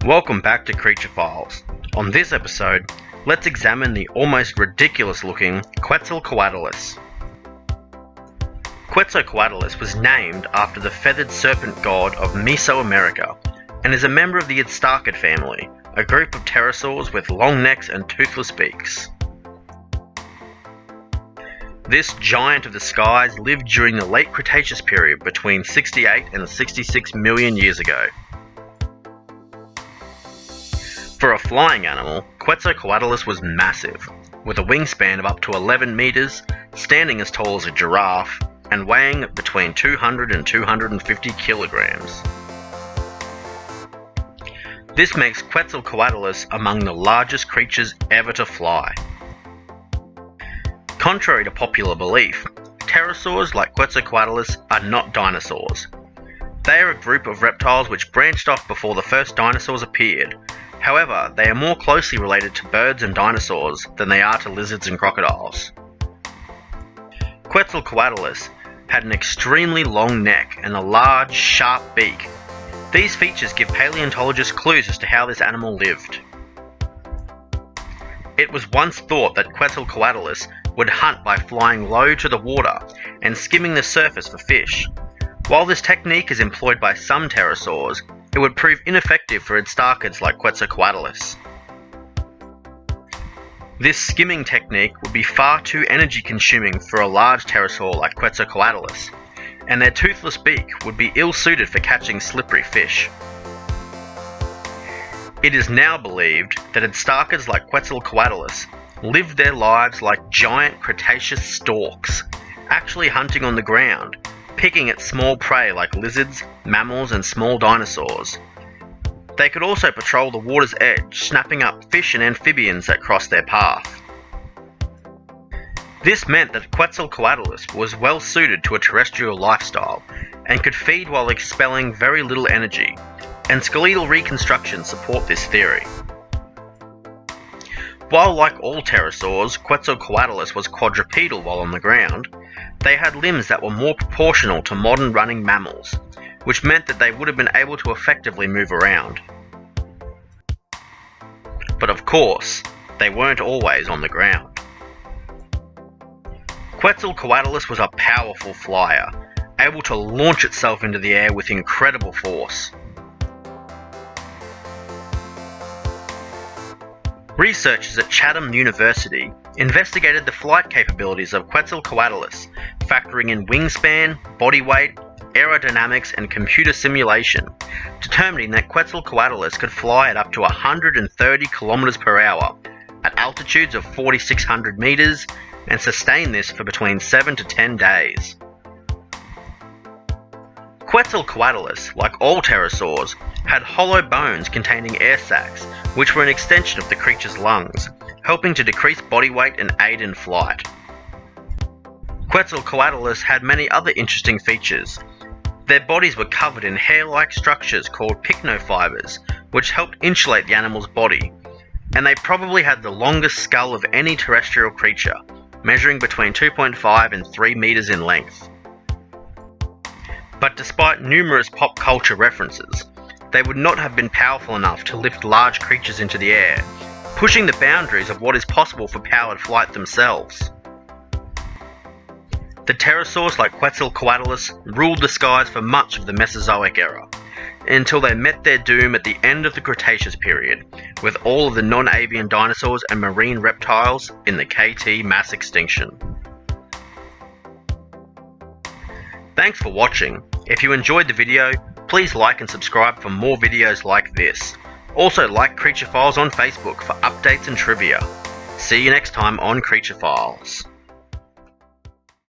Welcome back to Creature Files. On this episode, let's examine the almost ridiculous looking Quetzalcoatlus. Quetzalcoatlus was named after the feathered serpent god of Mesoamerica and is a member of the Stork family, a group of pterosaurs with long necks and toothless beaks. This giant of the skies lived during the late Cretaceous period between 68 and 66 million years ago. For a flying animal, Quetzalcoatlus was massive, with a wingspan of up to 11 meters, standing as tall as a giraffe, and weighing between 200 and 250 kilograms. This makes Quetzalcoatlus among the largest creatures ever to fly. Contrary to popular belief, pterosaurs like Quetzalcoatlus are not dinosaurs. They are a group of reptiles which branched off before the first dinosaurs appeared. However, they are more closely related to birds and dinosaurs than they are to lizards and crocodiles. Quetzalcoatlus had an extremely long neck and a large, sharp beak. These features give paleontologists clues as to how this animal lived. It was once thought that Quetzalcoatlus would hunt by flying low to the water and skimming the surface for fish. While this technique is employed by some pterosaurs, it would prove ineffective for instarkids like Quetzalcoatlus. This skimming technique would be far too energy consuming for a large pterosaur like Quetzalcoatlus, and their toothless beak would be ill-suited for catching slippery fish. It is now believed that instarkids like Quetzalcoatlus lived their lives like giant Cretaceous storks, actually hunting on the ground, picking at small prey like lizards, mammals, and small dinosaurs. They could also patrol the water's edge, snapping up fish and amphibians that crossed their path. This meant that Quetzalcoatlus was well suited to a terrestrial lifestyle and could feed while expelling very little energy, and skeletal reconstructions support this theory. While like all pterosaurs, Quetzalcoatlus was quadrupedal while on the ground, they had limbs that were more proportional to modern running mammals, which meant that they would have been able to effectively move around. But of course, they weren't always on the ground. Quetzalcoatlus was a powerful flyer, able to launch itself into the air with incredible force. Researchers at Chatham University investigated the flight capabilities of Quetzalcoatlus, factoring in wingspan, body weight, aerodynamics, and computer simulation, determining that Quetzalcoatlus could fly at up to 130 km per hour at altitudes of 4,600 meters and sustain this for between 7 to 10 days. Quetzalcoatlus, like all pterosaurs, had hollow bones containing air sacs, which were an extension of the creature's lungs, helping to decrease body weight and aid in flight. Quetzalcoatlus had many other interesting features. Their bodies were covered in hair-like structures called pycnofibers, which helped insulate the animal's body, and they probably had the longest skull of any terrestrial creature, measuring between 2.5 and 3 meters in length. But despite numerous pop culture references, they would not have been powerful enough to lift large creatures into the air, pushing the boundaries of what is possible for powered flight themselves. The pterosaurs like Quetzalcoatlus ruled the skies for much of the Mesozoic era, until they met their doom at the end of the Cretaceous period, with all of the non-avian dinosaurs and marine reptiles in the KT mass extinction. Thanks for watching. If you enjoyed the video, please like and subscribe for more videos like this. Also like Creature Files on Facebook for updates and trivia. See you next time on Creature Files.